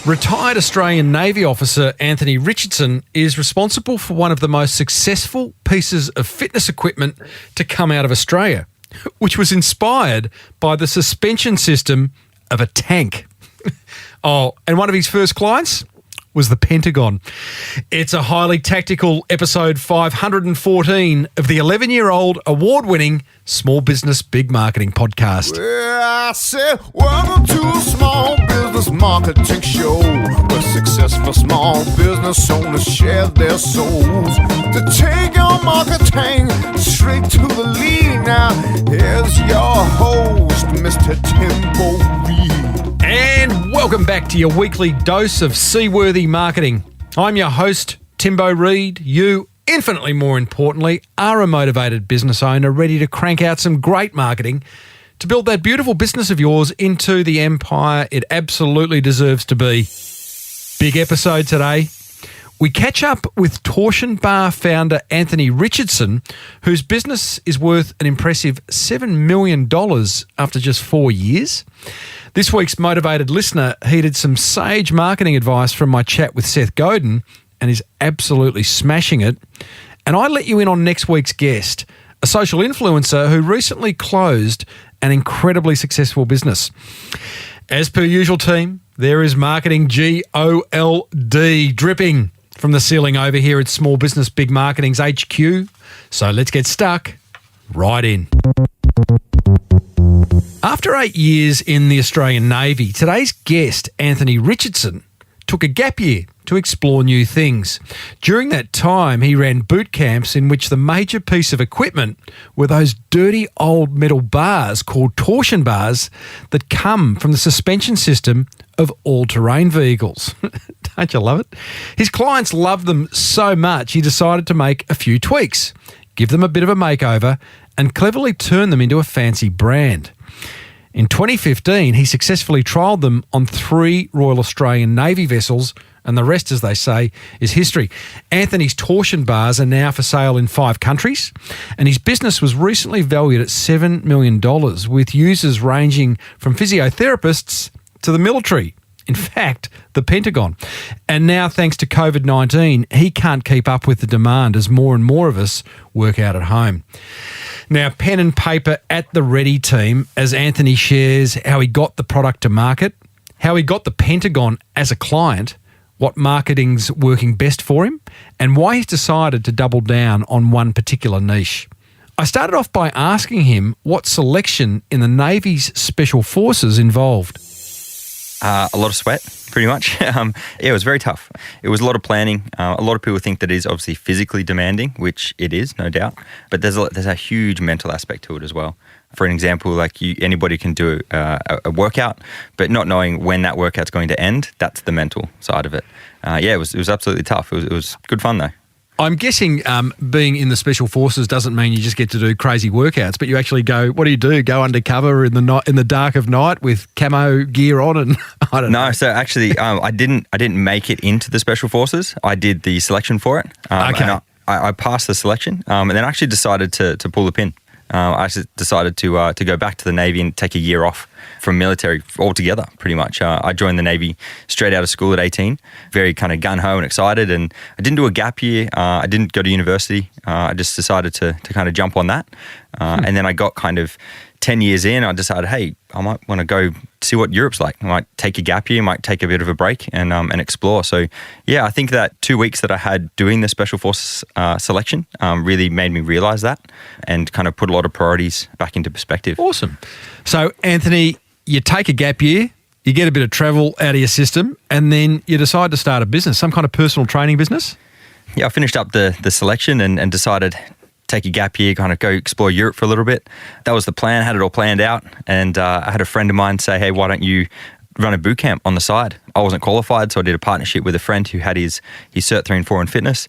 Retired Australian Navy officer Anthony Richardson is responsible for one of the most successful pieces of fitness equipment to come out of Australia, which was inspired by the suspension system of a tank. And one of his first clients was the Pentagon. It's a highly tactical episode 514 of the 11-year-old award-winning Small Business Big Marketing podcast. Well, I said, welcome to a small business marketing show where successful small business owners share their souls to take your marketing straight to the lead. Now, here's your host, Mr. Tim Reid. And welcome back to your weekly dose of seaworthy marketing. I'm your host, Timbo Reid. You, infinitely more importantly, are a motivated business owner ready to crank out some great marketing to build that beautiful business of yours into the empire it absolutely deserves to be. Big episode today. We catch up with Torsion Bar founder Anthony Richardson, whose business is worth an impressive $7 million after just 4 years. This week's motivated listener heeded some sage marketing advice from my chat with Seth Godin and is absolutely smashing it. And I let you in on next week's guest, a social influencer who recently closed an incredibly successful business. As per usual, team, there is marketing GOLD dripping from the ceiling over here at Small Business Big Marketing's HQ. So let's get stuck right in. After 8 years in the Australian Navy, today's guest, Anthony Richardson, took a gap year to explore new things. During that time, he ran boot camps in which the major piece of equipment were those dirty old metal bars called torsion bars that come from the suspension system of all-terrain vehicles. Don't you love it? His clients loved them so much, he decided to make a few tweaks, give them a bit of a makeover, and cleverly turn them into a fancy brand. In 2015, he successfully trialled them on 3 Royal Australian Navy vessels, and the rest, as they say, is history. Anthony's torsion bars are now for sale in 5 countries, and his business was recently valued at $7 million, with users ranging from physiotherapists to the military. In fact, the Pentagon. And now, thanks to COVID-19, he can't keep up with the demand as more and more of us work out at home. Now, pen and paper at the ready, team, as Anthony shares how he got the product to market, how he got the Pentagon as a client, what marketing's working best for him, and why he's decided to double down on one particular niche. I started off by asking him what selection in the Navy's Special Forces involved. A lot of sweat, pretty much. It was very tough. It was a lot of planning. A lot of people think that it is obviously physically demanding, which it is, no doubt. But there's a huge mental aspect to it as well. For an example, like anybody can do a workout, but not knowing when that workout's going to end, that's the mental side of it. It was absolutely tough. It was good fun though. I'm guessing being in the Special Forces doesn't mean you just get to do crazy workouts, but you actually go, what do? Go undercover in the dark of night with camo gear on and I don't know. No, so actually I didn't make it into the Special Forces. I did the selection for it. Okay. And I passed the selection and then I actually decided to pull the pin. I actually decided to go back to the Navy and take a year off from military altogether, pretty much. I joined the Navy straight out of school at 18, very kind of gung-ho and excited, and I didn't do a gap year. I didn't go to university. I just decided to kind of jump on that. And then I got kind of 10 years in, I decided, hey, I might want to go see what Europe's like. I might take a gap year, might take a bit of a break and explore. So, yeah, I think that 2 weeks that I had doing the Special Forces selection really made me realize that and kind of put a lot of priorities back into perspective. Awesome. So, Anthony, you take a gap year, you get a bit of travel out of your system, and then you decide to start a business, some kind of personal training business? Yeah, I finished up the selection and decided take a gap year, kind of go explore Europe for a little bit. That was the plan, had it all planned out. And I had a friend of mine say, hey, why don't you run a boot camp on the side? I wasn't qualified, so I did a partnership with a friend who had his Cert 3 and 4 in fitness.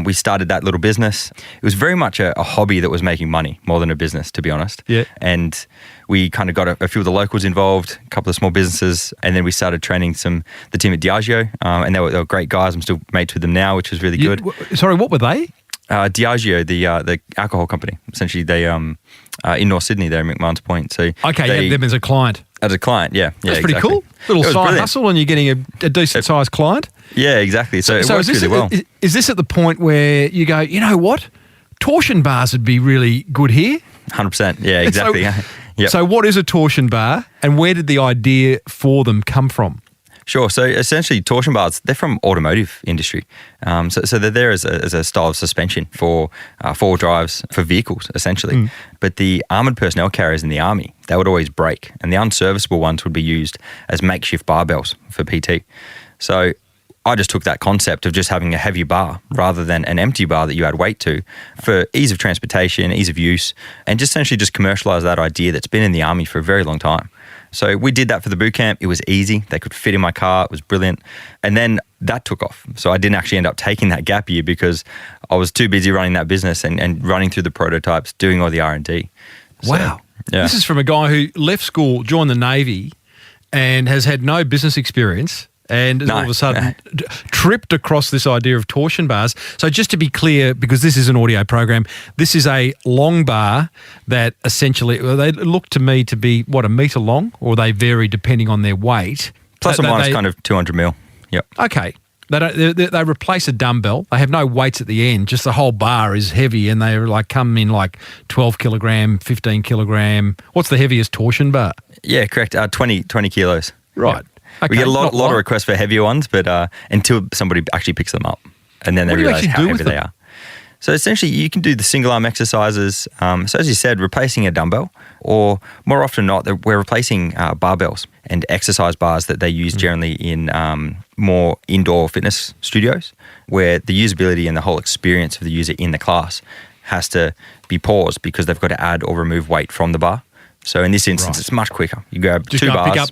We started that little business. It was very much a hobby that was making money more than a business, to be honest. Yeah. And we kind of got a few of the locals involved, a couple of small businesses, and then we started training the team at Diageo, and they were great guys. I'm still mates with them now, which was really good. Sorry, what were they? Diageo, the alcohol company. Essentially, they in North Sydney, they're in McMahon's Point. So them as a client. As a client, yeah. That's exactly. pretty cool. Little side brilliant. hustle, and you're getting a decent sized client. Yeah, exactly. So it works is really well. Is this at the point where you go, you know what? Torsion bars would be really good here. 100%. Yeah, exactly. Yep. So what is a torsion bar, and where did the idea for them come from? Sure. So essentially, torsion bars, they're from automotive industry. So they're there as a style of suspension for four-wheel drives for vehicles, essentially. But the armoured personnel carriers in the Army, they would always break, and the unserviceable ones would be used as makeshift barbells for PT. So I just took that concept of just having a heavy bar rather than an empty bar that you add weight to for ease of transportation, ease of use, and just essentially just commercialise that idea that's been in the Army for a very long time. So we did that for the boot camp. It was easy. They could fit in my car. It was brilliant. And then that took off. So I didn't actually end up taking that gap year because I was too busy running that business and running through the prototypes, doing all the R&D. Wow. Yeah. This is from a guy who left school, joined the Navy, and has had no business experience, and all of a sudden tripped across this idea of torsion bars. So just to be clear, because this is an audio program, this is a long bar that essentially, they look to me to be, a metre long, or they vary depending on their weight. Plus or minus kind of 200 mil. Yep. Okay. They replace a dumbbell. They have no weights at the end. Just the whole bar is heavy, and they come in 12 kilogram, 15 kilogram. What's the heaviest torsion bar? Yeah, correct. 20 kilos. Right. Yep. Okay, we get a lot of requests for heavier ones, but until somebody actually picks them up, and then they realise how heavy they are. So essentially, you can do the single arm exercises. So as you said, replacing a dumbbell, or more often than not, we're replacing barbells and exercise bars that they use generally in more indoor fitness studios, where the usability and the whole experience of the user in the class has to be paused because they've got to add or remove weight from the bar. So in this instance, it's much quicker. You grab two bars. Pick up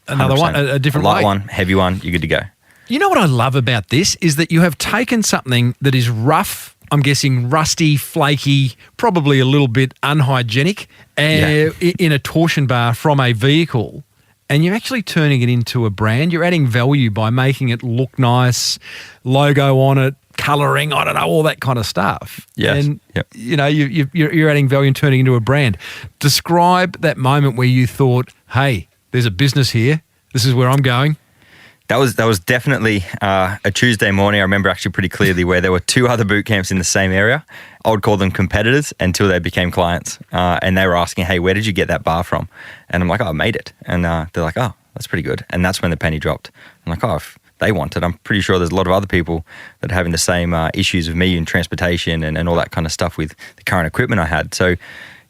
another one, a different light weight. one, heavy one, you're good to go. You know what I love about this is that you have taken something that is rough, I'm guessing rusty, flaky, probably a little bit unhygienic, in a torsion bar from a vehicle, and you're actually turning it into a brand. You're adding value by making it look nice, logo on it, colouring, I don't know, all that kind of stuff. Yes. And, you're adding value and turning it into a brand. Describe that moment where you thought, hey, there's a business here. This is where I'm going. That was definitely a Tuesday morning. I remember actually pretty clearly where there were two other boot camps in the same area. I would call them competitors until they became clients. And they were asking, hey, where did you get that bar from? And I'm like, I made it. And they're like, oh, that's pretty good. And that's when the penny dropped. I'm like, if they want it, I'm pretty sure there's a lot of other people that are having the same issues with me in transportation and all that kind of stuff with the current equipment I had. So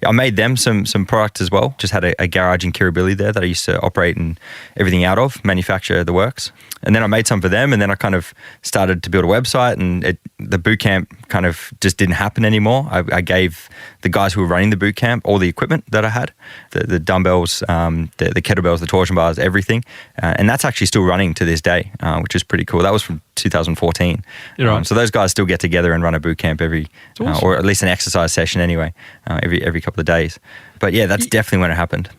I made them some product as well. Just had a garage in Kirribilli there that I used to operate and everything out of, manufacture the works. And then I made some for them, and then I kind of started to build a website, and the boot camp kind of just didn't happen anymore. I gave the guys who were running the boot camp all the equipment that I had, the dumbbells, the kettlebells, the torsion bars, everything. And that's actually still running to this day, which is pretty cool. That was from 2014. Right. So those guys still get together and run a boot camp every, awesome. Or at least an exercise session anyway, every couple of days. But yeah, that's definitely when it happened.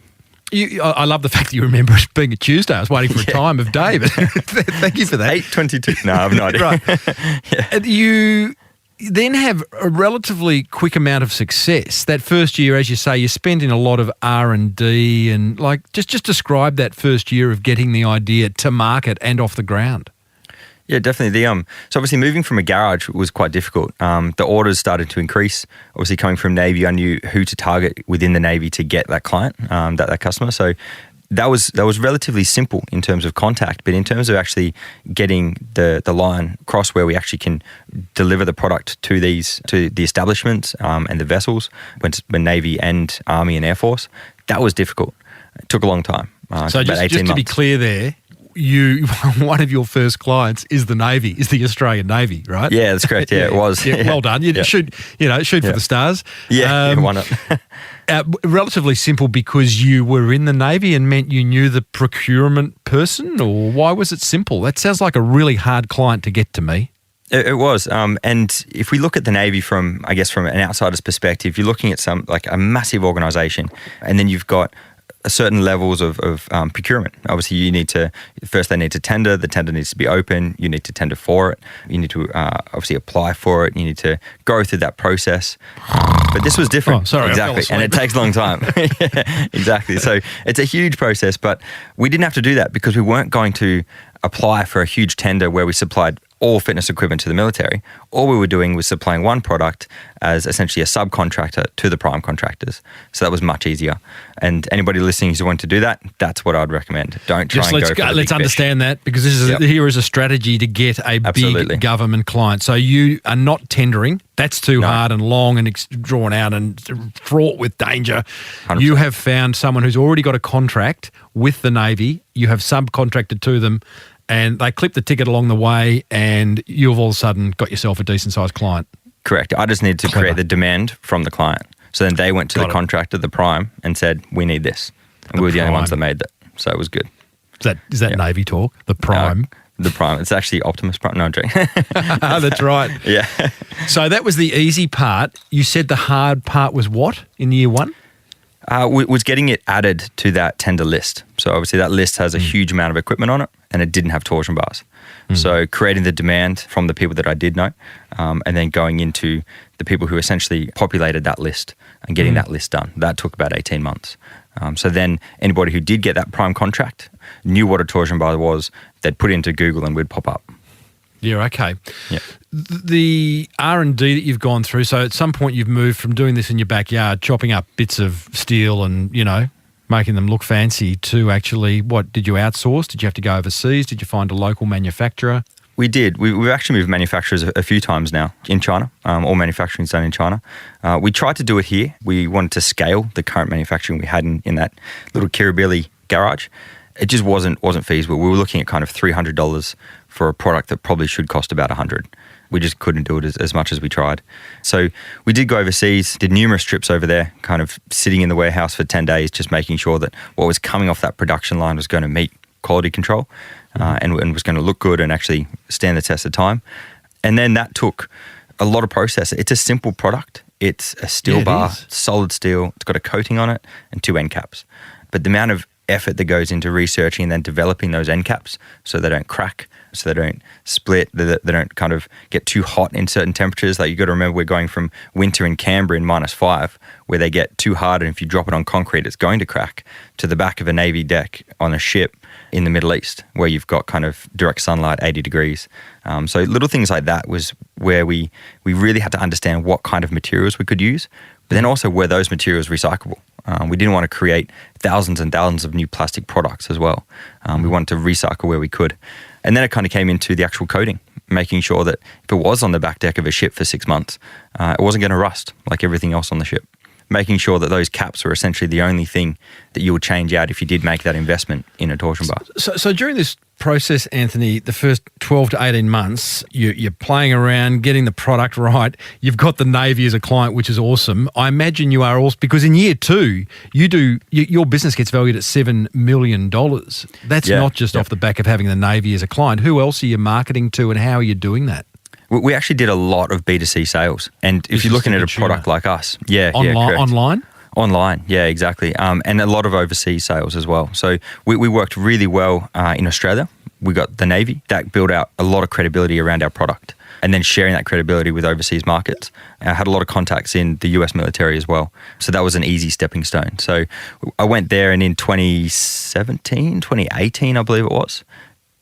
I love the fact that you remember it being a Tuesday. I was waiting for a time of day, but thank you for that. 8:22. No, I have no idea. Right. You then have a relatively quick amount of success. That first year, as you say, you spent in a lot of R&D and just describe that first year of getting the idea to market and off the ground. Yeah, definitely. So obviously moving from a garage was quite difficult. The orders started to increase. Obviously coming from Navy, I knew who to target within the Navy to get that client, that customer. So that was relatively simple in terms of contact, but in terms of actually getting the line across where we actually can deliver the product to the establishments and the vessels, when Navy and Army and Air Force, that was difficult. It took a long time. So just to be clear there, one of your first clients is the Navy, is the Australian Navy, right? Yeah, that's correct. Yeah, it was. Yeah, well done. You shoot for the stars. Yeah, why not? Relatively simple because you were in the Navy and meant you knew the procurement person, or why was it simple? That sounds like a really hard client to get to me. It was. And if we look at the Navy from an outsider's perspective, you're looking at a massive organisation, and then you've got certain levels of procurement. Obviously, they need to tender. The tender needs to be open. You need to tender for it. You need to obviously apply for it. You need to go through that process. But this was different. Oh, sorry, exactly, and it takes a long time. Yeah, exactly. So it's a huge process, but we didn't have to do that because we weren't going to apply for a huge tender where we supplied all fitness equipment to the military. All we were doing was supplying one product as essentially a subcontractor to the prime contractors. So that was much easier. And anybody listening who wants to do that, that's what I'd recommend. Don't try Let's understand that, because here is a strategy to get a big government client. So you are not tendering. That's too hard and long and drawn out and fraught with danger. 100%. You have found someone who's already got a contract with the Navy. You have subcontracted to them, and they clip the ticket along the way, and you've all of a sudden got yourself a decent-sized client. Correct. I just needed to create the demand from the client. So then they went to the contractor, the prime, and said, we need this. And we were the only ones that made that. So it was good. Is that Navy talk? The prime? The prime. It's actually Optimus Prime. No, I'm joking. That's right. Yeah. So that was the easy part. You said the hard part was what in year one? Was getting it added to that tender list. So obviously that list has a huge amount of equipment on it, and it didn't have torsion bars. So creating the demand from the people that I did know, and then going into the people who essentially populated that list and getting that list done. That took about 18 months. So then anybody who did get that prime contract knew what a torsion bar was. They'd put it into Google and we'd pop up. Yeah, okay. Yeah. The R&D that you've gone through, so at some point you've moved from doing this in your backyard, chopping up bits of steel and, making them look fancy, to actually, what, did you outsource? Did you have to go overseas? Did you find a local manufacturer? We did. We've actually moved manufacturers a few times now in China. All manufacturing is done in China. We tried to do it here. We wanted to scale the current manufacturing we had in that little Kirribilli garage. It just wasn't feasible. We were looking at kind of $300 for a product that probably should cost about $100. We just couldn't do it as much as we tried. So we did go overseas, did numerous trips over there, kind of sitting in the warehouse for 10 days, just making sure that what was coming off that production line was going to meet quality control and was going to look good and actually stand the test of time. And then that took a lot of process. It's a simple product. It's a steel bar, solid steel. It's got a coating on it and 2 end caps. But the amount of effort that goes into researching and then developing those end caps so they don't crack, so they don't split, they don't kind of get too hot in certain temperatures. Like, you got to remember, we're going from winter in Canberra in -5, where they get too hard, and if you drop it on concrete, it's going to crack, to the back of a Navy deck on a ship in the Middle East, where you've got kind of direct sunlight, 80 degrees. So little things like that was where we really had to understand what kind of materials we could use, but then also were those materials recyclable. We didn't want to create thousands and thousands of new plastic products as well. We wanted to recycle where we could. And then it kind of came into the actual coating, making sure that if it was on the back deck of a ship for 6 months, it wasn't going to rust like everything else on the ship. Making sure that those caps were essentially the only thing that you would change out if you did make that investment in a torsion bar. So during this process, Anthony, the first 12 to 18 months, you're playing around, getting the product right. You've got the Navy as a client, which is awesome. I imagine you are also, because in year 2, your business gets valued at $7 million. That's not just off the back of having the Navy as a client. Who else are you marketing to, and how are you doing that? We actually did a lot of B2C sales. And if you're looking at a product like us, Online? Online, yeah, exactly. And a lot of overseas sales as well. So we worked really well in Australia. We got the Navy. That built out a lot of credibility around our product, and then sharing that credibility with overseas markets. I had a lot of contacts in the US military as well. So that was an easy stepping stone. So I went there, and in 2018, I believe it was.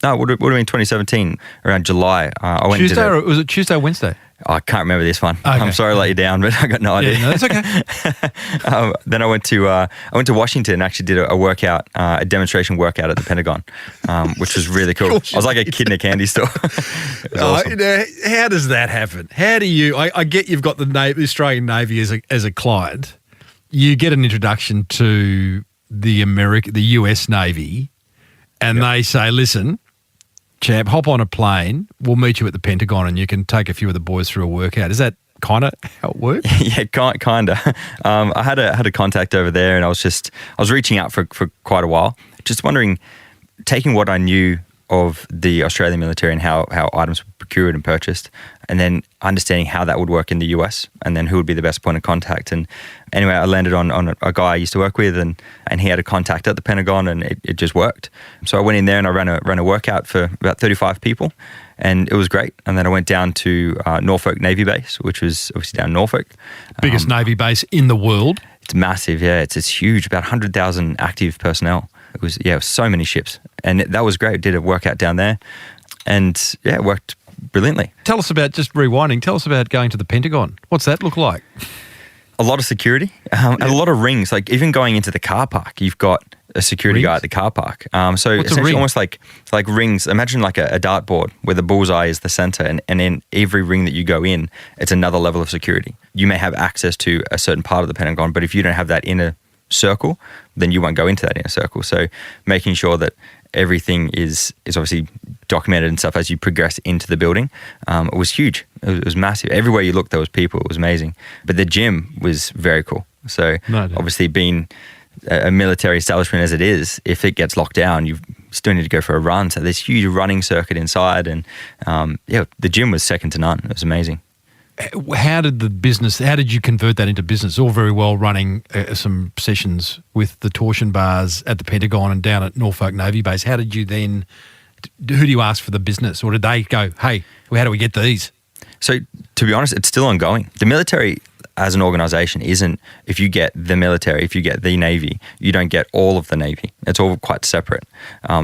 No, it would have been 2017, around July. I went Tuesday, or was it Tuesday or Wednesday? I can't remember this one. Okay. I'm sorry to let you down, but I got no idea. Yeah, no, that's okay. Then I went to Washington and actually did a workout, a demonstration workout at the Pentagon, which was really cool. I was like a kid in a candy store. It was awesome. How does that happen? How do you? I get you've got the Australian Navy as a client. You get an introduction to the US Navy, and they say, "Listen, chap, hop on a plane. We'll meet you at the Pentagon, and you can take a few of the boys through a workout." Is that kind of how it works? Yeah, kind of. I had a contact over there, and I was reaching out for quite a while, just wondering, taking what I knew of the Australian military and how items were procured and purchased, and then understanding how that would work in the US, and then who would be the best point of contact. And anyway, I landed on a guy I used to work with, and he had a contact at the Pentagon, and it just worked. So I went in there and I ran a workout for about 35 people, and it was great. And then I went down to Norfolk Navy Base, which was obviously down Norfolk. Biggest Navy base in the world. It's massive, yeah. It's huge, about 100,000 active personnel. It was so many ships. And that was great. Did a workout down there. And it worked brilliantly. Tell us about, just rewinding, tell us about going to the Pentagon. What's that look like? A lot of security, and a lot of rings. Like even going into the car park, you've got a security guy at the car park. So What's essentially almost like rings. Imagine like a dartboard where the bullseye is the center, and in every ring that you go in, it's another level of security. You may have access to a certain part of the Pentagon, but if you don't have that inner circle, then you won't go into that inner circle. So making sure that everything is obviously documented and stuff as you progress into the building. It was huge. It was massive. Everywhere you looked, there was people. It was amazing. But the gym was very cool. So obviously being a military establishment as it is, if it gets locked down, you still need to go for a run. So there's huge running circuit inside, and the gym was second to none. It was amazing. How did you convert that into business? All very well running some sessions with the torsion bars at the Pentagon and down at Norfolk Navy Base. How did you then, who do you ask for the business? Or did they go, hey, how do we get these? So to be honest, it's still ongoing. The military as an organisation isn't, if you get the military, if you get the Navy, you don't get all of the Navy. It's all quite separate.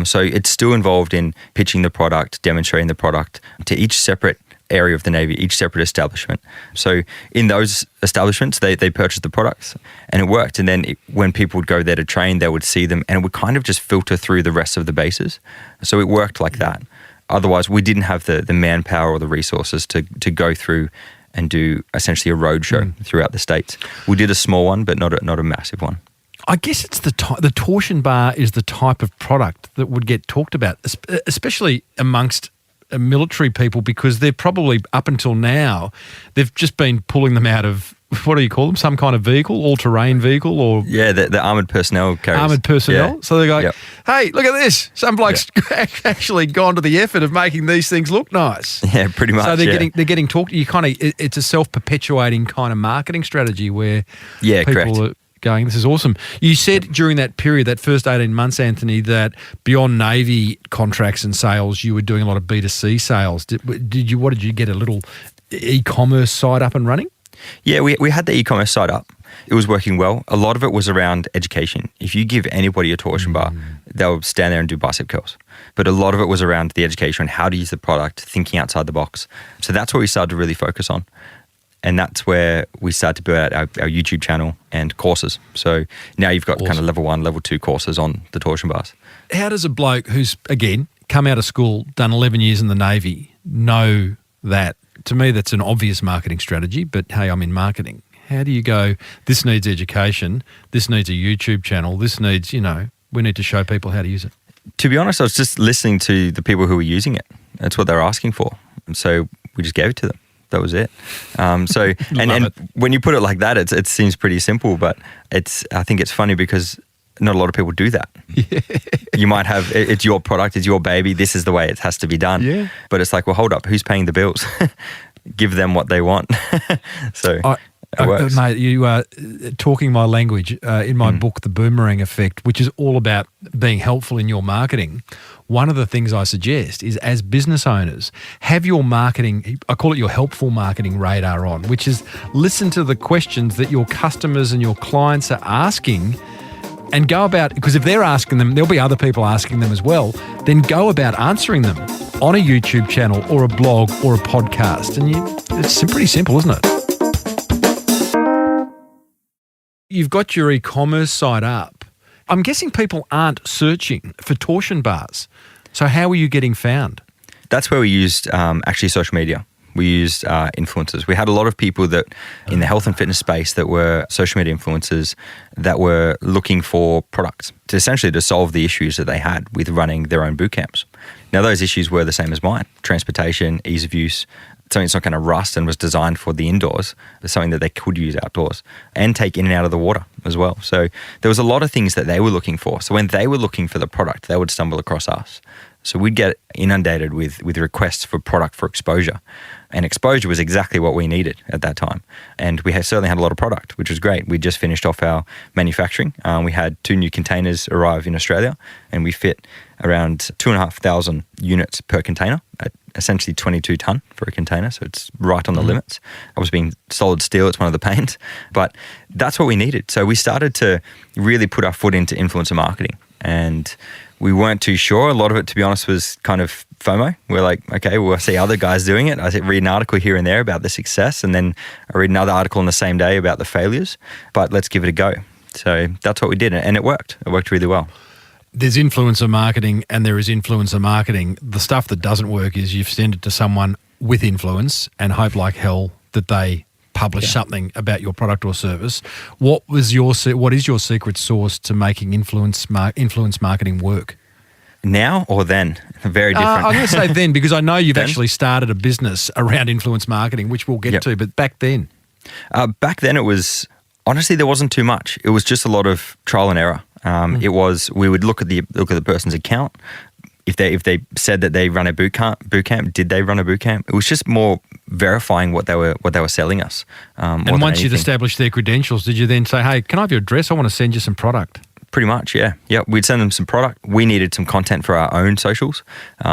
So it's still involved in pitching the product, demonstrating the product to each separate area of the Navy, each separate establishment. So in those establishments, they purchased the products, and it worked. And then when people would go there to train, they would see them, and it would kind of just filter through the rest of the bases. So it worked like that. Otherwise, we didn't have the manpower or the resources to go through and do essentially a roadshow throughout the states. We did a small one, but not a massive one. I guess it's the torsion bar is the type of product that would get talked about, especially amongst military people, because they're probably, up until now, they've just been pulling them out of, what do you call them, some kind of vehicle, all-terrain vehicle, or... Yeah, the armoured personnel carriers. Armoured personnel. Yeah. So they go, hey, look at this. Some bloke's actually gone to the effort of making these things look nice. Yeah, pretty much. So they're getting talked. You kind of, it's a self-perpetuating kind of marketing strategy where people are going, this is awesome. You said during that period, that first 18 months, Anthony, that beyond Navy contracts and sales, you were doing a lot of B2C sales. What did you get, a little e-commerce site up and running? Yeah, we had the e-commerce site up. It was working well. A lot of it was around education. If you give anybody a torsion bar, they'll stand there and do bicep curls. But a lot of it was around the education, how to use the product, thinking outside the box. So that's what we started to really focus on. And that's where we started to build out our YouTube channel and courses. So now you've got kind of level 1, level 2 courses on the torsion bars. How does a bloke who's, again, come out of school, done 11 years in the Navy, know that? To me, that's an obvious marketing strategy, but hey, I'm in marketing. How do you go, this needs education, this needs a YouTube channel, this needs, we need to show people how to use it? To be honest, I was just listening to the people who were using it. That's what they were asking for. And so we just gave it to them. That was it. And when you put it like that, it seems pretty simple, but I think it's funny because not a lot of people do that. Yeah. You might have, it's your product, it's your baby, this is the way it has to be done. Yeah. But it's like, well, hold up, who's paying the bills? Give them what they want. So it works. Mate, you are talking my language in my book, The Boomerang Effect, which is all about being helpful in your marketing. One of the things I suggest is, as business owners, have your marketing, I call it your helpful marketing radar on, which is listen to the questions that your customers and your clients are asking and go about, because if they're asking them, there'll be other people asking them as well, then go about answering them on a YouTube channel or a blog or a podcast. And it's pretty simple, isn't it? You've got your e-commerce site up. I'm guessing people aren't searching for torsion bars. So how are you getting found? That's where we used actually social media. We used influencers. We had a lot of people that in the health and fitness space that were social media influencers that were looking for products to essentially to solve the issues that they had with running their own boot camps. Now, those issues were the same as mine: transportation, ease of use, something that's not going to rust and was designed for the indoors, but something that they could use outdoors and take in and out of the water as well. So there was a lot of things that they were looking for. So when they were looking for the product, they would stumble across us. So we'd get inundated with requests for product for exposure. And exposure was exactly what we needed at that time. And we certainly had a lot of product, which was great. We just finished off our manufacturing. We had 2 new containers arrive in Australia, and we fit around 2,500 units per container at essentially 22 tonne for a container. So it's right on the limits. Obviously being solid steel, it's one of the pains, but that's what we needed. So we started to really put our foot into influencer marketing, and we weren't too sure. A lot of it, to be honest, was kind of FOMO. We're like, okay, well, I see other guys doing it. I read an article here and there about the success, and then I read another article on the same day about the failures, but let's give it a go. So that's what we did, and it worked. It worked really well. There's influencer marketing and there is influencer marketing. The stuff that doesn't work is you've sent it to someone with influence and hope like hell that they publish something about your product or service. What is your secret sauce to making influence marketing work? Now or then? Very different. I'm going to say then, because I know you've actually started a business around influence marketing, which we'll get to, but back then? Back then it was, honestly, there wasn't too much. It was just a lot of trial and error. It was, we would look at the person's account. If they said that they run a boot camp, did they run a boot camp? It was just more verifying what they were selling us. And once you'd established their credentials, did you then say, hey, can I have your address? I want to send you some product. Pretty much, yeah. Yeah, we'd send them some product. We needed some content for our own socials.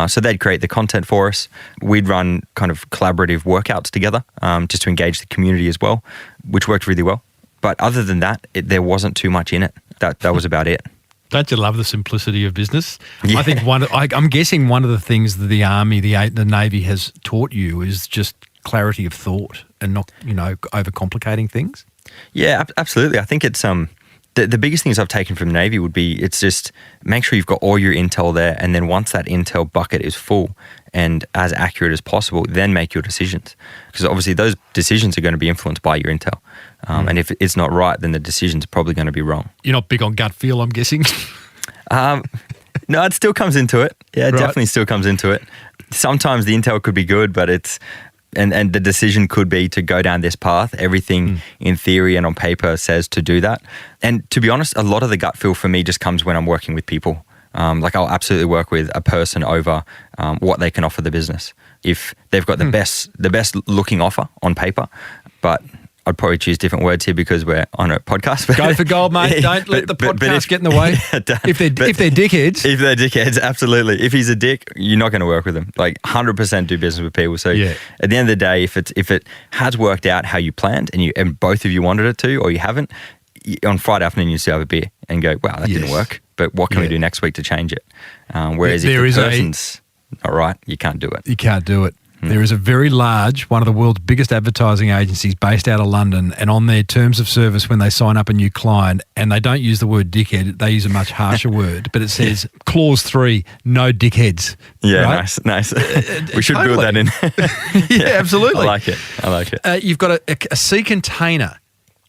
So they'd create the content for us. We'd run kind of collaborative workouts together just to engage the community as well, which worked really well. But other than that, there wasn't too much in it. That was about it. Don't you love the simplicity of business? Yeah. I think I'm guessing one of the things that the Army, the Navy has taught you is just clarity of thought and not, overcomplicating things. Yeah, absolutely. I think it's the biggest things I've taken from the Navy would be it's just make sure you've got all your intel there, and then once that intel bucket is full and as accurate as possible, then make your decisions. Because obviously those decisions are going to be influenced by your intel. And if it's not right, then the decision's probably going to be wrong. You're not big on gut feel, I'm guessing? No, it still comes into it. Yeah, it definitely still comes into it. Sometimes the intel could be good, but it's and the decision could be to go down this path. Everything in theory and on paper says to do that. And to be honest, a lot of the gut feel for me just comes when I'm working with people. Like I'll absolutely work with a person over what they can offer the business. If they've got the best looking offer on paper, but I'd probably choose different words here because we're on a podcast. Go for gold, mate. Don't let the podcast get in the way. If they're dickheads. If they're dickheads, absolutely. If he's a dick, you're not going to work with him. Like 100% do business with people. So at the end of the day, if it has worked out how you planned and both of you wanted it to, or you haven't, on Friday afternoon you still have a beer and go, wow, that didn't work. But what can we do next week to change it? Whereas if the person's not right, you can't do it. You can't do it. There is a very large, one of the world's biggest advertising agencies based out of London, and on their terms of service when they sign up a new client, and they don't use the word dickhead, they use a much harsher word, but it says clause 3, no dickheads. Yeah, right? nice. We should build that in. Yeah, absolutely. I like it. You've got a sea container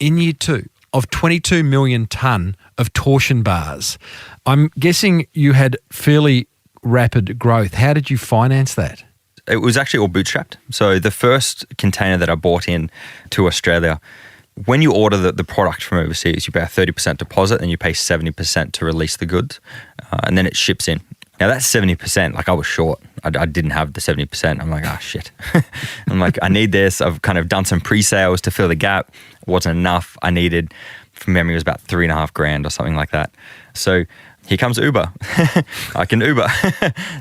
in year 2 of 22 million tonne of torsion bars. I'm guessing you had fairly rapid growth. How did you finance that? It was actually all bootstrapped. So the first container that I bought in to Australia, when you order the product from overseas, you pay a 30% deposit and you pay 70% to release the goods, and then it ships in. Now that's 70%. Like I was short. I didn't have the 70%. I'm like, shit. I'm like, I need this. I've kind of done some pre-sales to fill the gap. It wasn't enough. I needed, from memory, it was about $3,500 or something like that. So here comes Uber. I can Uber.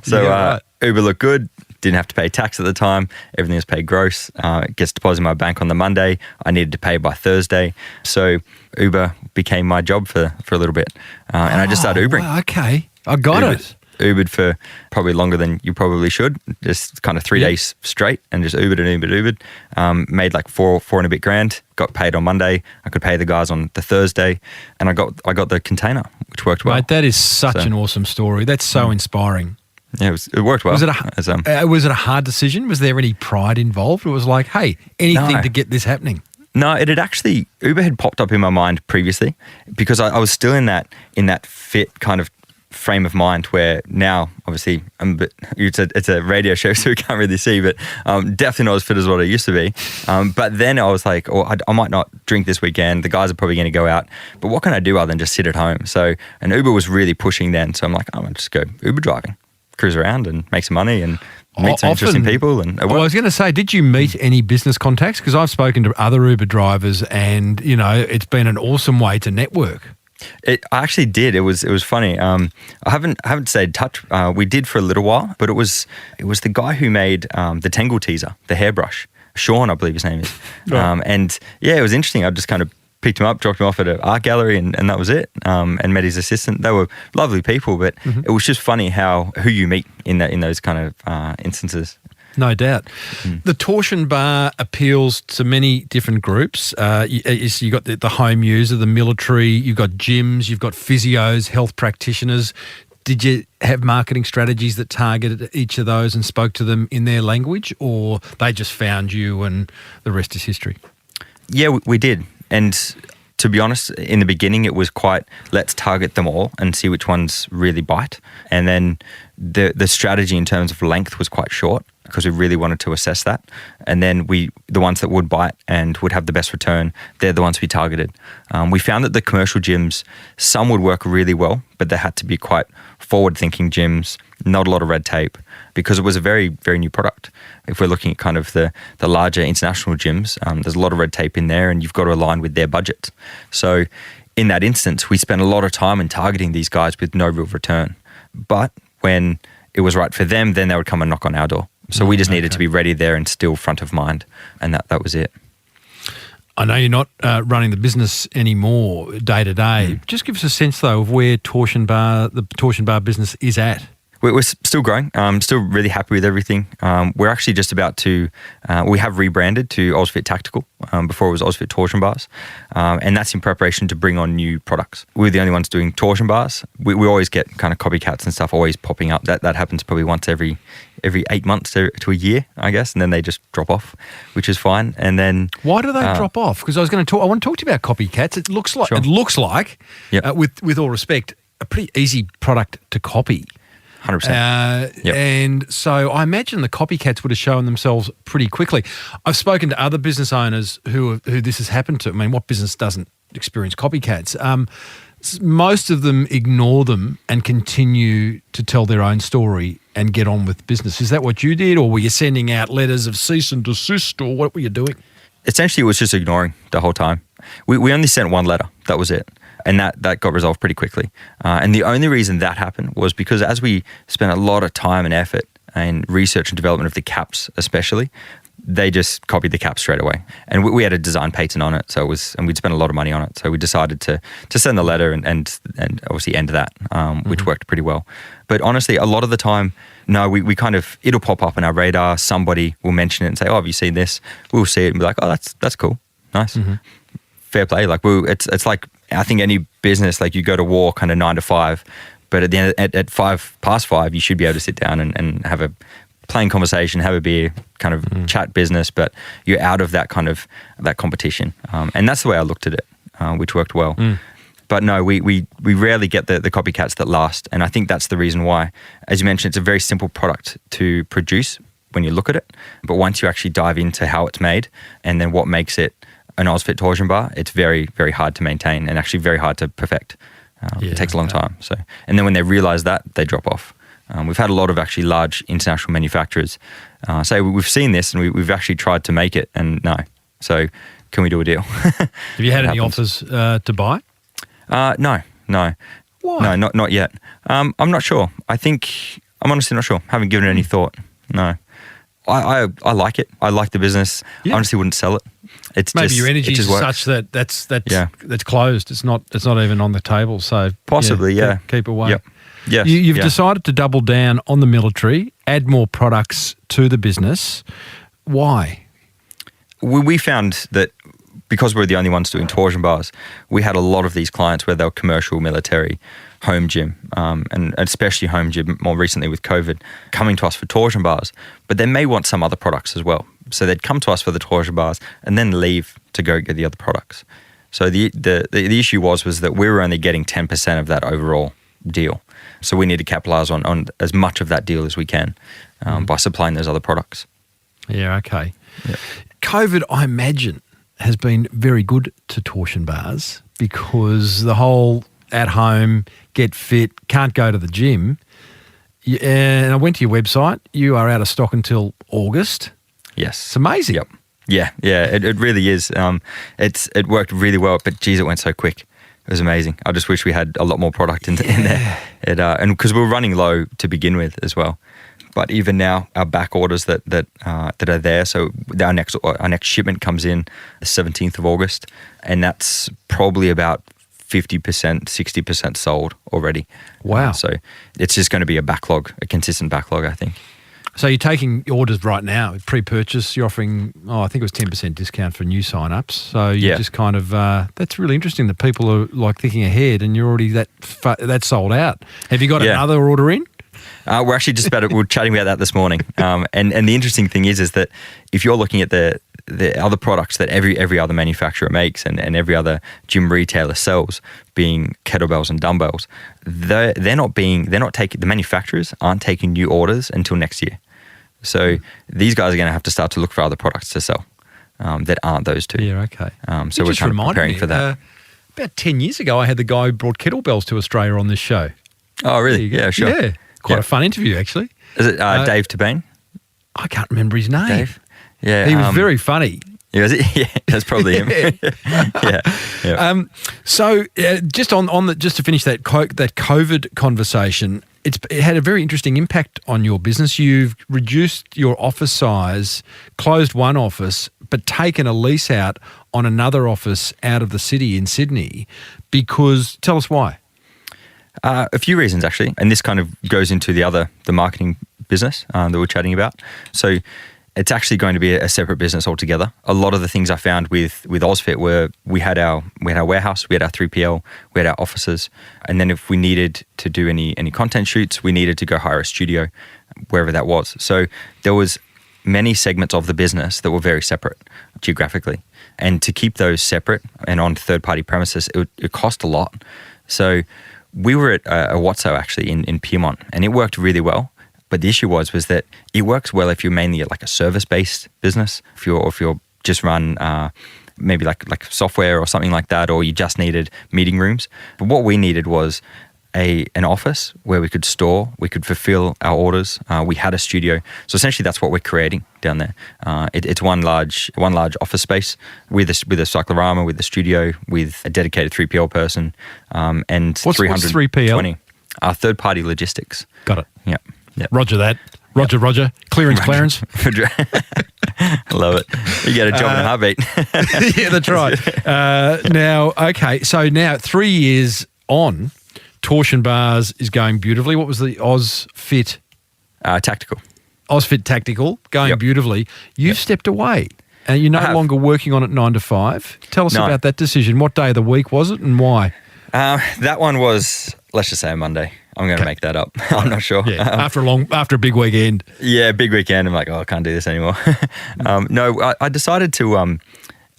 So Uber looked good. Didn't have to pay tax at the time. Everything was paid gross. It gets deposited in my bank on the Monday. I needed to pay by Thursday. So Uber became my job for a little bit. And I just started Ubering. Wow, okay. I got it. Ubered for probably longer than you probably should. Just kind of 3 days straight and just Ubered and Ubered. Made like four and a bit grand. Got paid on Monday. I could pay the guys on the Thursday. And I got the container, which worked well. Mate, that is such an awesome story. That's so inspiring. Yeah, it worked well. Was it a hard decision? Was there any pride involved? It was like, hey, anything to get this happening. No, Uber had popped up in my mind previously because I was still in that fit kind of frame of mind where now, obviously, it's a radio show, so we can't really see, but definitely not as fit as what I used to be. But then I was like, I might not drink this weekend. The guys are probably going to go out. But what can I do other than just sit at home? So, and Uber was really pushing then. So I'm like, I'm going to just go Uber driving. cruise around and make some money and meet some interesting people. And I was going to say, did you meet any business contacts? Because I've spoken to other Uber drivers, and it's been an awesome way to network. I actually did. It was funny. I haven't stayed in touch. We did for a little while, but it was the guy who made the Tangle teaser, the hairbrush. Sean, I believe his name is. Right. And yeah, it was interesting. I just kind of picked him up, dropped him off at an art gallery, and that was it. And met his assistant. They were lovely people, but it was just funny who you meet in those kind of instances. No doubt. The torsion bar appeals to many different groups. You've got the home user, the military, you've got gyms, you've got physios, health practitioners. Did you have marketing strategies that targeted each of those and spoke to them in their language, or they just found you and the rest is history? Yeah, we did. And to be honest, in the beginning, it was quite, let's target them all and see which ones really bite. And then the strategy in terms of length was quite short because we really wanted to assess that. And then the ones that would bite and would have the best return, they're the ones we targeted. We found that the commercial gyms, some would work really well, but they had to be quite forward-thinking gyms, not a lot of red tape, because it was a very, very new product. If we're looking at kind of the larger international gyms, there's a lot of red tape in there and you've got to align with their budgets. So in that instance, we spent a lot of time in targeting these guys with no real return. But when it was right for them, then they would come and knock on our door. So we just needed to be ready there and still front of mind. And that was it. I know you're not running the business anymore day to day. Just give us a sense, though, of where the torsion bar business is at. We're still growing. Still really happy with everything. We're actually just about to, we have rebranded to AUSFIT Tactical. Before it was AUSFIT Torsion Bars. And that's in preparation to bring on new products. We're the only ones doing torsion bars. We always get kind of copycats and stuff always popping up. That happens probably once every 8 months to a year, I guess. And then they just drop off, which is fine. And then... Why do they drop off? Because I want to talk to you about copycats. It looks like, Yep. with all respect, a pretty easy product to copy. 100%. Yep. And so I imagine the copycats would have shown themselves pretty quickly. I've spoken to other business owners who this has happened to. I mean, what business doesn't experience copycats? Most of them ignore them and continue to tell their own story and get on with business. Is that what you did, or were you sending out letters of cease and desist, or what were you doing? Essentially, it was just ignoring the whole time. We only sent one letter. That was it. And that got resolved pretty quickly. And the only reason that happened was because as we spent a lot of time and effort in research and development of the caps especially, they just copied the caps straight away. And we had a design patent on it, and we'd spent a lot of money on it. So we decided to send the letter and obviously end that, which worked pretty well. But honestly, a lot of the time, no, we kind of, it'll pop up on our radar. Somebody will mention it and say, oh, have you seen this? We'll see it and be like, oh, that's cool. Nice. Mm-hmm. Fair play. Like it's like, I think any business, like you go to war kind of 9 to 5, but at the end, at 5:05, you should be able to sit down and have a plain conversation, have a beer, kind of chat business, but you're out of that kind of that competition. And that's the way I looked at it, which worked well. But no, we rarely get the copycats that last. And I think that's the reason why. As you mentioned, it's a very simple product to produce when you look at it. But once you actually dive into how it's made and then what makes it an AUSFIT Torsion Bar, it's very, very hard to maintain and actually very hard to perfect. It takes a long time. So, and then when they realize that, they drop off. We've had a lot of actually large international manufacturers say, we've seen this and we've actually tried to make it, and no. So can we do a deal? Have you had any offers to buy? No. Why? No, not yet. I'm not sure. I'm honestly not sure. Haven't given it any thought. No. I like it. I like the business. I honestly wouldn't sell it. It's maybe just, your energy is such that that's closed. It's not even on the table. So possibly, keep away. Yep. Yes, You've decided to double down on the military, add more products to the business. Why? We found that because we're the only ones doing torsion bars, we had a lot of these clients where they were commercial, military, home gym, and especially home gym more recently with COVID, coming to us for torsion bars, but they may want some other products as well. So they'd come to us for the torsion bars and then leave to go get the other products. So the issue was that we were only getting 10% of that overall deal. So we need to capitalize on as much of that deal as we can by supplying those other products. Yeah, okay. Yeah. COVID, I imagine, has been very good to torsion bars because the whole at home, get fit, can't go to the gym. And I went to your website. You are out of stock until August. Yes. It's amazing. Yep. Yeah. It really is. It worked really well, but geez, it went so quick. It was amazing. I just wish we had a lot more product in there. And because we were running low to begin with as well. But even now, our back orders that are there. So our next shipment comes in the 17th of August, and that's probably about 50%, 60% sold already. Wow. So it's just going to be a consistent backlog, I think. So you're taking orders right now, pre-purchase. You're offering, I think it was 10% discount for new sign-ups. So you just kind of, that's really interesting that people are like thinking ahead, and you're already that sold out. Have you got another order in? We're actually just we were chatting about that this morning. And the interesting thing is that if you're looking at the other products that every other manufacturer makes and every other gym retailer sells, being kettlebells and dumbbells, the manufacturers aren't taking new orders until next year. So these guys are going to have to start to look for other products to sell that aren't those two. Yeah, okay. So we're kind of preparing for that. About 10 years ago, I had the guy who brought kettlebells to Australia on this show. Oh, really? Yeah, sure. Yeah, quite a fun interview, actually. Is it Dave Tabane? I can't remember his name. Dave? Yeah. He was very funny. Yeah, that's probably him. Yeah. So just just to finish that COVID conversation, it had a very interesting impact on your business. You've reduced your office size, closed one office, but taken a lease out on another office out of the city in Sydney. Tell us why. A few reasons, actually, and this kind of goes into the marketing business that we're chatting about. So it's actually going to be a separate business altogether. A lot of the things I found with AUSFIT were we had our warehouse, we had our 3PL, we had our offices, and then if we needed to do any content shoots, we needed to go hire a studio, wherever that was. So there was many segments of the business that were very separate geographically, and to keep those separate and on third-party premises, it cost a lot. So we were at a Watso actually in Piedmont, and it worked really well. But the issue was that it works well if you're mainly like a service-based business, if you're just run maybe like software or something like that, or you just needed meeting rooms. But what we needed was an office where we could store, we could fulfill our orders. We had a studio, so essentially that's what we're creating down there. It's one large office space with a cyclorama, with a studio, with a dedicated 3PL person, and what's 3PL? Third-party logistics. Got it. Yeah. Yep. Roger that. Roger. Clarence. I love it. You get a job in a heartbeat. Yeah, that's right. Now, okay, so now 3 years on, Torsion Bars is going beautifully. What was the AUSFIT? Tactical. AUSFIT Tactical, going beautifully. You've stepped away, and you're no longer working on it 9 to 5. Tell us about that decision. What day of the week was it and why? That one was, let's just say, a Monday. I'm going to make that up. I'm not sure. Yeah, after a big weekend. Yeah, big weekend. I'm like, I can't do this anymore. No, I decided to.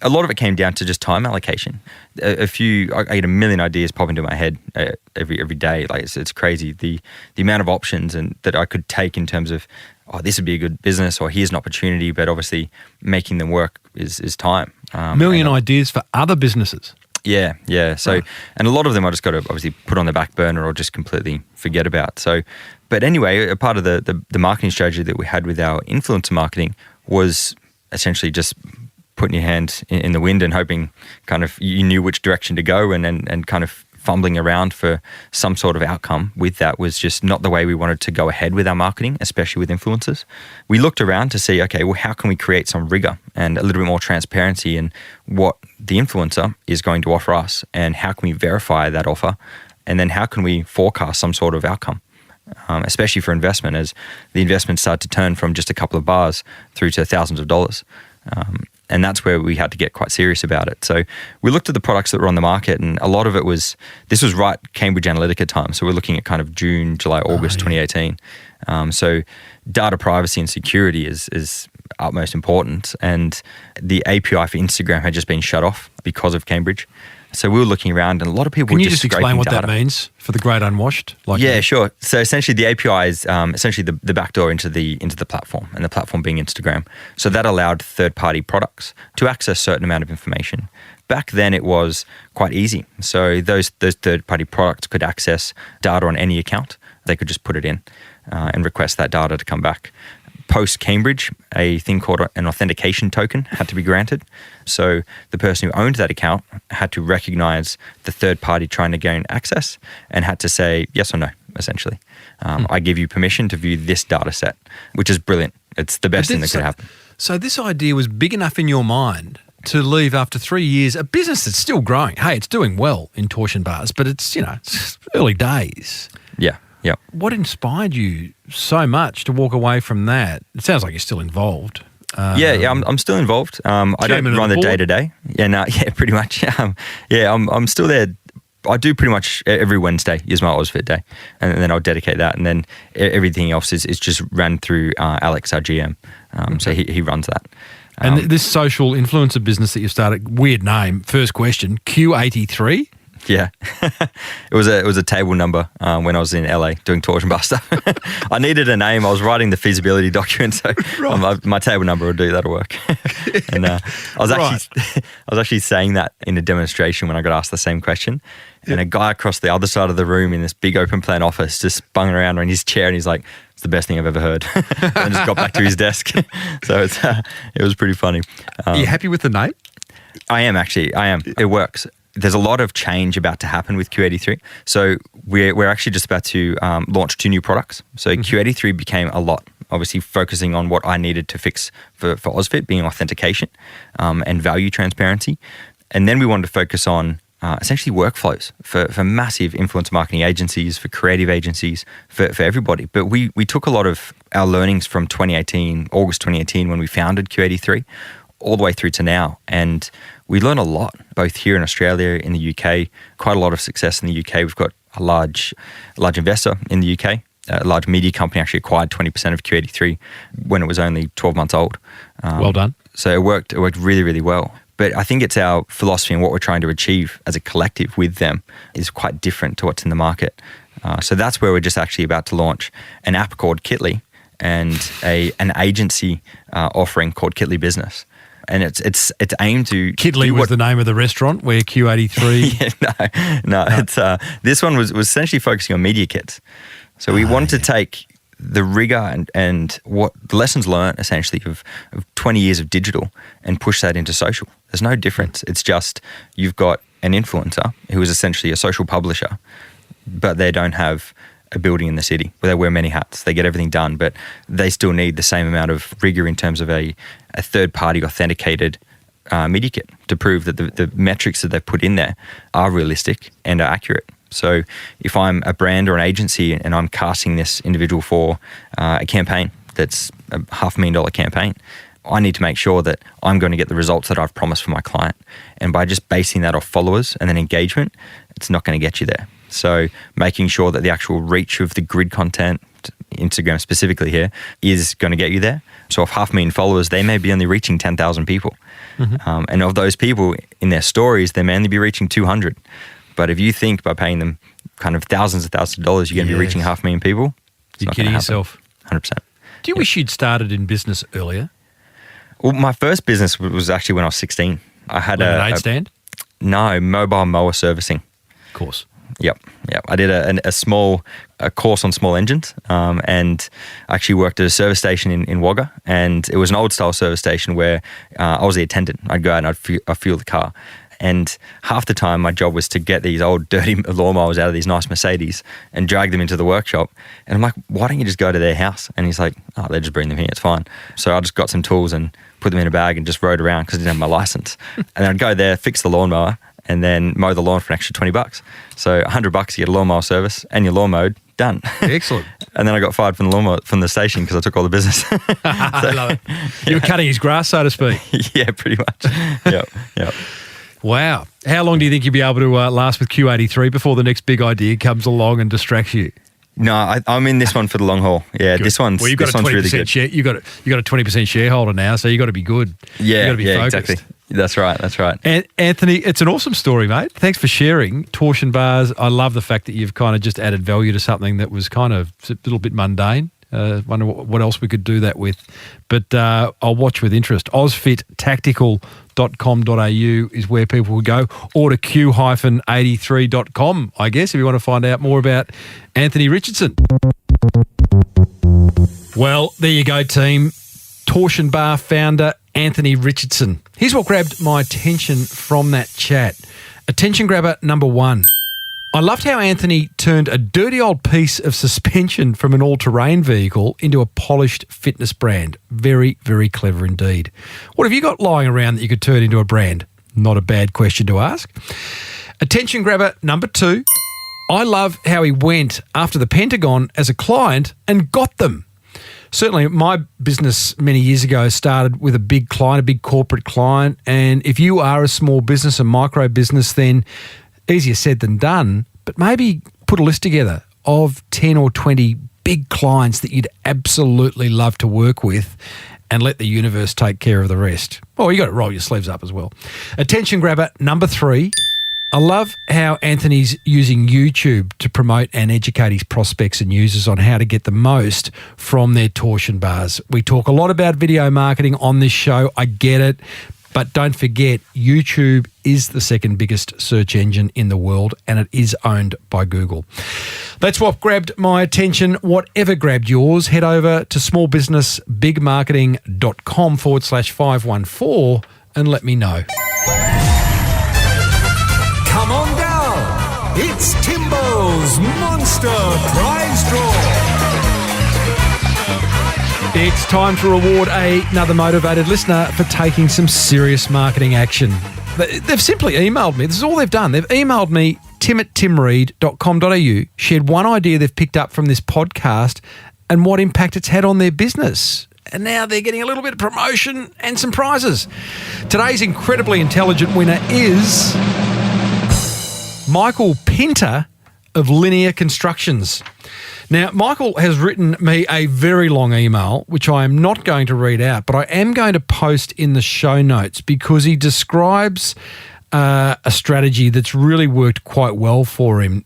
A lot of it came down to just time allocation. I get a million ideas pop into my head every day. Like it's crazy the amount of options and that I could take in terms of, this would be a good business, or here's an opportunity. But obviously, making them work is time. Million ideas for other businesses. Yeah. So, and a lot of them I just got to obviously put on the back burner or just completely forget about. So, but anyway, a part of the marketing strategy that we had with our influencer marketing was essentially just putting your hand in the wind and hoping kind of you knew which direction to go, and kind of fumbling around for some sort of outcome with that was just not the way we wanted to go ahead with our marketing, especially with influencers. We looked around to see, okay, well, how can we create some rigor and a little bit more transparency in what the influencer is going to offer us, and how can we verify that offer, and then how can we forecast some sort of outcome, especially for investment, as the investments start to turn from just a couple of bars through to thousands of dollars. And that's where we had to get quite serious about it. So we looked at the products that were on the market, and a lot of it this was right Cambridge Analytica time. So we're looking at kind of June, July, August 2018. So data privacy and security is utmost important. And the API for Instagram had just been shut off because of Cambridge. So we were looking around, and a lot of people were just scraping data. Can you just explain what that means for the great unwashed? Sure. So essentially, the API is essentially the backdoor into the platform, and the platform being Instagram. So that allowed third-party products to access a certain amount of information. Back then, it was quite easy. So those third-party products could access data on any account. they could just put it in and request that data to come back. Post-Cambridge, a thing called an authentication token had to be granted. So the person who owned that account had to recognize the third party trying to gain access and had to say yes or no, essentially. I give you permission to view this data set, which is brilliant. It's the best thing that could happen. So this idea was big enough in your mind to leave after 3 years a business that's still growing. Hey, it's doing well in torsion bars, but it's, it's early days. Yeah. Yep. What inspired you so much to walk away from that? It sounds like you're still involved. I'm still involved. I don't run the day-to-day. Pretty much. I'm still there. I do pretty much every Wednesday is my AUSFIT day, and then I'll dedicate that, and then everything else is just run through Alex, our GM. So he runs that. And this social influencer business that you started, weird name, first question, Q83? Yeah, it was a table number when I was in LA doing torsion bar stuff. I needed a name. I was writing the feasibility document, so my table number would do. That'll work. And I was actually saying that in a demonstration when I got asked the same question, and a guy across the other side of the room in this big open plan office just spun around in his chair, and he's like, "It's the best thing I've ever heard." And just got back to his desk. So it was pretty funny. Are you happy with the name? I am actually. I am. It works. There's a lot of change about to happen with Q83. So we're actually just about to launch 2 new products. So Q83 became a lot, obviously focusing on what I needed to fix for AUSFIT, being authentication and value transparency. And then we wanted to focus on essentially workflows for massive influencer marketing agencies, for creative agencies, for everybody. But we took a lot of our learnings from 2018, August 2018, when we founded Q83, all the way through to now. And we learn a lot, both here in Australia, in the UK, quite a lot of success in the UK. We've got a large investor in the UK. A large media company actually acquired 20% of Q83 when it was only 12 months old. Well done. So it worked really, really well. But I think it's our philosophy and what we're trying to achieve as a collective with them is quite different to what's in the market. So that's where we're just actually about to launch an app called Kitly and an agency offering called Kitly Business. And it's aimed to... Kitly was the name of the restaurant where Q83... No. It's, this one was essentially focusing on media kits. So we wanted to take the rigor and what the lessons learned essentially of 20 years of digital and push that into social. There's no difference. It's just you've got an influencer who is essentially a social publisher, but they don't have a building in the city where they wear many hats. They get everything done, but they still need the same amount of rigor in terms of a third-party authenticated media kit to prove that the metrics that they've put in there are realistic and are accurate. So if I'm a brand or an agency and I'm casting this individual for a campaign that's a $500,000 campaign, I need to make sure that I'm going to get the results that I've promised for my client. And by just basing that off followers and then engagement, it's not going to get you there. So making sure that the actual reach of the grid content, Instagram specifically here, is going to get you there. So if 500,000 followers, they may be only reaching 10,000 people. And of those people in their stories, they may only be reaching 200. But if you think by paying them kind of thousands of dollars, you're going to be reaching 500,000 people, you're kidding yourself. 100%. Do you wish you'd started in business earlier? Well, my first business was actually when I was 16. I had an aid stand? No, mobile mower servicing. Of course. Yep. I did a course on small engines, and I actually worked at a service station in Wagga, and it was an old style service station where I was the attendant. I'd go out and I'd fuel the car. And half the time my job was to get these old dirty lawnmowers out of these nice Mercedes and drag them into the workshop. And I'm like, why don't you just go to their house? And he's like, oh, they just bring them here, it's fine. So I just got some tools and put them in a bag and just rode around because I didn't have my license. And then I'd go there, fix the lawnmower, and then mow the lawn for an extra $20. So $100 you get a lawnmower service and your lawn mowed, done. Excellent. And then I got fired from the station because I took all the business. I love it. You were cutting his grass, so to speak. Yeah, pretty much. Yep. Wow. How long do you think you'll be able to last with Q83 before the next big idea comes along and distracts you? No, I'm in this one for the long haul. Yeah, good. This one's you've got this a 20% one's really good. share. You got a 20% shareholder now, so you got to be good. Yeah, you got to be focused. Exactly. That's right. And Anthony, it's an awesome story, mate. Thanks for sharing torsion bars. I love the fact that you've kind of just added value to something that was kind of a little bit mundane. Wonder what else we could do that with. But I'll watch with interest. AUSFITTactical.com.au is where people would go, or to q-83.com, I guess, if you want to find out more about Anthony Richardson. Well, there you go, team. Torsion Bar founder Anthony Richardson. Here's what grabbed my attention from that chat. Attention grabber number 1. I loved how Anthony turned a dirty old piece of suspension from an all-terrain vehicle into a polished fitness brand. Very, very clever indeed. What have you got lying around that you could turn into a brand? Not a bad question to ask. Attention grabber number 2. I love how he went after the Pentagon as a client and got them. Certainly, my business many years ago started with a big client, a big corporate client. And if you are a small business, a micro business, then easier said than done. But maybe put a list together of 10 or 20 big clients that you'd absolutely love to work with and let the universe take care of the rest. Well, you got to roll your sleeves up as well. Attention grabber number 3. I love how Anthony's using YouTube to promote and educate his prospects and users on how to get the most from their torsion bars. We talk a lot about video marketing on this show. I get it. But don't forget, YouTube is the second biggest search engine in the world, and it is owned by Google. That's what grabbed my attention. Whatever grabbed yours, head over to smallbusinessbigmarketing.com/514 and let me know. Come on down. It's Timbo's Monster Prize Draw. It's time to reward another motivated listener for taking some serious marketing action. They've simply emailed me. This is all they've done. They've emailed me, tim@timreid.com.au, shared one idea they've picked up from this podcast and what impact it's had on their business. And now they're getting a little bit of promotion and some prizes. Today's incredibly intelligent winner is Michael Pinter of Linear Constructions. Now, Michael has written me a very long email, which I am not going to read out, but I am going to post in the show notes because he describes a strategy that's really worked quite well for him.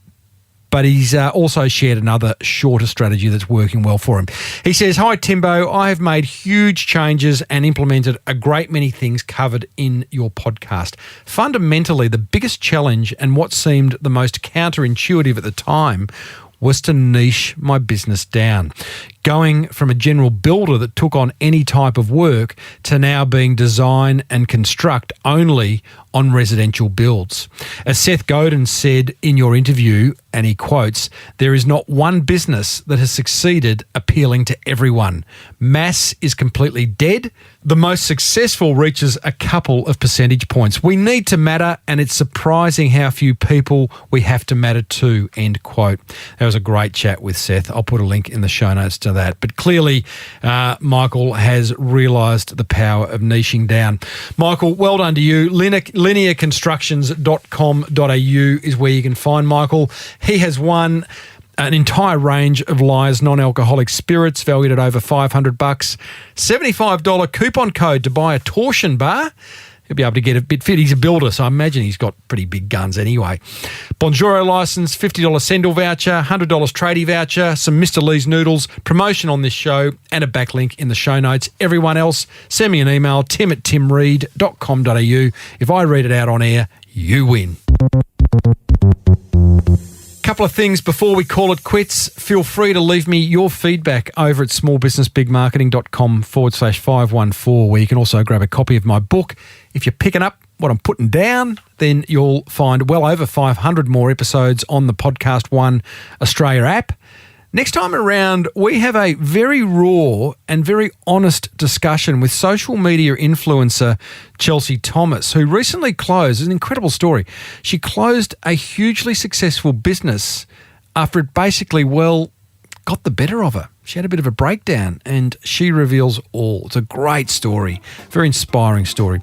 But he's also shared another shorter strategy that's working well for him. He says, "Hi, Timbo. I have made huge changes and implemented a great many things covered in your podcast. Fundamentally, the biggest challenge and what seemed the most counterintuitive at the time was to niche my business down, going from a general builder that took on any type of work to now being design and construct only on residential builds. As Seth Godin said in your interview, and he quotes, there is not one business that has succeeded appealing to everyone. Mass is completely dead. The most successful reaches a couple of percentage points. We need to matter, and it's surprising how few people we have to matter to," end quote. That was a great chat with Seth. I'll put a link in the show notes to that. But clearly, Michael has realised the power of niching down. Michael, well done to you. Linearconstructions.com.au is where you can find Michael. He has won an entire range of Lyre's non-alcoholic spirits valued at over $500. $75 coupon code to buy a torsion bar. He'll be able to get a bit fit. He's a builder, so I imagine he's got pretty big guns anyway. Bonjoro license, $50 Sendle voucher, $100 tradie voucher, some Mr. Lee's noodles, promotion on this show, and a backlink in the show notes. Everyone else, send me an email, tim@timreid.com.au. If I read it out on air, you win. Couple of things before we call it quits. Feel free to leave me your feedback over at smallbusinessbigmarketing.com/514, where you can also grab a copy of my book. If you're picking up what I'm putting down, then you'll find well over 500 more episodes on the Podcast One Australia app. Next time around, we have a very raw and very honest discussion with social media influencer Chelsea Thomas, who recently closed, an incredible story. She closed a hugely successful business after it basically, got the better of her. She had a bit of a breakdown and she reveals all. It's a great story, very inspiring story.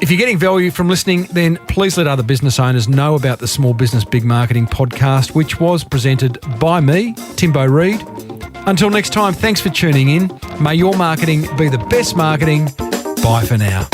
If you're getting value from listening, then please let other business owners know about the Small Business Big Marketing podcast, which was presented by me, Timbo Reid. Until next time, thanks for tuning in. May your marketing be the best marketing. Bye for now.